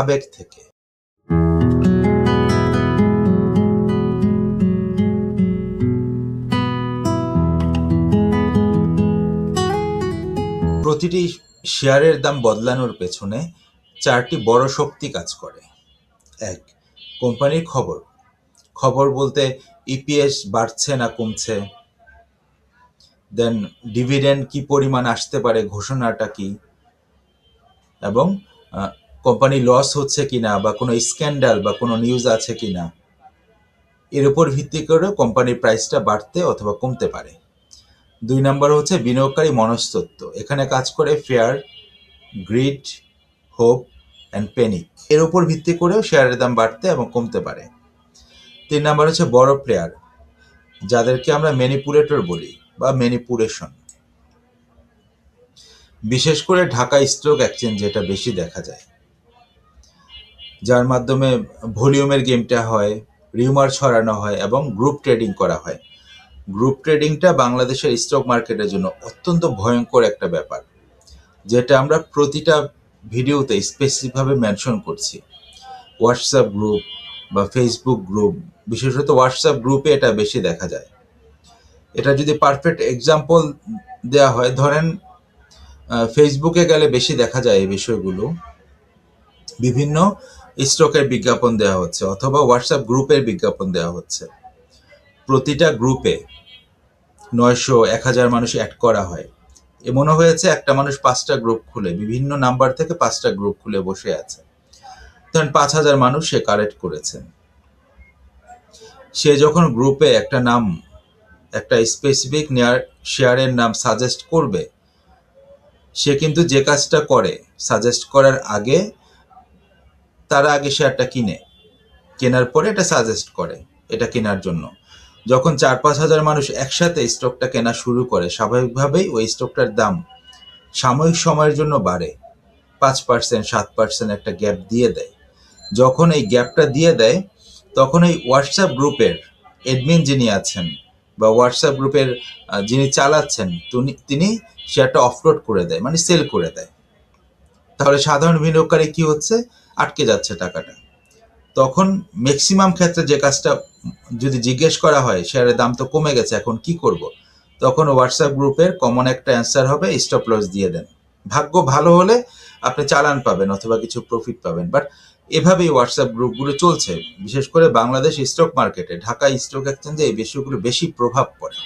আবেগ থেকে। প্রতিটি শেয়ারের দাম বদলানোর পেছনে 4টি বড় শক্তি কাজ করে। 1. কোম্পানির খবর। খবর বলতে ইপিএস বাড়ছে না কমছে, দেন ডিভিডেন্ড কি পরিমাণ আসতে পারে, ঘোষণাটা কি, এবং কোম্পানি লস হচ্ছে কিনা বা কোনো স্ক্যান্ডাল বা কোনো নিউজ আছে কিনা, এর উপর ভিত্তি করে কোম্পানির প্রাইসটা বাড়তে অথবা কমতে পারে। 2 নম্বর হচ্ছে বিনিয়োগকারী মনস্তত্ত্ব। এখানে কাজ করে fair, grid, hope and panic. এর উপর ভিত্তি করেও শেয়ারের দাম বাড়তে এবং কমতে পারে। 3 নম্বর হচ্ছে বড় প্লেয়ার, যাদেরকে আমরা ম্যানিপুলেটর বলি বা ম্যানিপুলেশন। বিশেষ করে ঢাকা স্টক এক্সচেঞ্জ এটা বেশি দেখা যায়, যার মাধ্যমে ভলিউমের গেমটা হয়, রিউমার ছড়ানো হয় এবং গ্রুপ ট্রেডিং করা হয়। গ্রুপ ট্রেডিংটা বাংলাদেশের স্টক মার্কেটের জন্য অত্যন্ত ভয়ঙ্কর একটা ব্যাপার, যেটা আমরা প্রতিটা ভিডিওতে স্পেসিফিকভাবে মেনশন করছি। হোয়াটসঅ্যাপ গ্রুপ বা ফেসবুক গ্রুপ, বিশেষত হোয়াটসঅ্যাপ গ্রুপে এটা বেশি দেখা যায়। এটা যদি পারফেক্ট এক্সাম্পল দেওয়া হয়, ধরেন ফেসবুকে গেলে বেশি দেখা যায় এই বিষয়গুলো। বিভিন্ন স্টকের বিজ্ঞাপন দেওয়া হচ্ছে অথবা হোয়াটসঅ্যাপ গ্রুপের বিজ্ঞাপন দেওয়া হচ্ছে। প্রতিটা গ্রুপে 900-1000 মানুষ অ্যাড করা হয়। এমনও হয়েছে একটা মানুষ 5টা গ্রুপ খুলে, বিভিন্ন নাম্বার থেকে 5টা গ্রুপ খুলে বসে আছে। ধরেন 5000 মানুষ সে কালেক্ট করেছেন। সে যখন গ্রুপে একটা নাম, একটা স্পেসিফিক শেয়ারের নাম সাজেস্ট করবে, সে কিন্তু যে কাজটা করে সাজেস্ট করার আগে, তারা আগে শেয়ারটা কেনার পরে এটা সাজেস্ট করে এটা কেনার জন্য। যখন 4-5 হাজার মানুষ একসাথে স্টকটা কেনা শুরু করে, স্বাভাবিকভাবেই ওই স্টকটার দাম সাময়িক সময়ের জন্য বাড়ে, 5%, 7% একটা গ্যাপ দিয়ে দেয়। যখন এই গ্যাপটা দিয়ে দেয়, তখন এই হোয়াটসঅ্যাপ গ্রুপের অ্যাডমিন যিনি আছেন বা হোয়াটসঅ্যাপ গ্রুপের যিনি চালাচ্ছেন, তিনি শেয়ারটা অফলোড করে দেয়, মানে সেল করে দেয়। তাহলে সাধারণ বিনিয়োগকারী কি হচ্ছে, আটকে যাচ্ছে টাকাটা। তখন ম্যাক্সিমাম ক্ষেত্রে যে কাজটা যদি জিজ্ঞেস করা হয়, শেয়ারের দাম তো কমে গেছে, এখন কি করব, তখন হোয়াটসঅ্যাপ গ্রুপের কমন একটা অ্যান্সার হবে, স্টপ লস দিয়ে দেন। ভাগ্য ভালো হলে আপনি চালান পাবেন অথবা কিছু প্রফিট পাবেন। বাট এভাবেই হোয়াটসঅ্যাপ গ্রুপগুলো চলছে। বিশেষ করে বাংলাদেশ স্টক মার্কেটে, ঢাকা স্টক এক্সচেঞ্জে এই বিষয়গুলো বেশি প্রভাব পড়ে।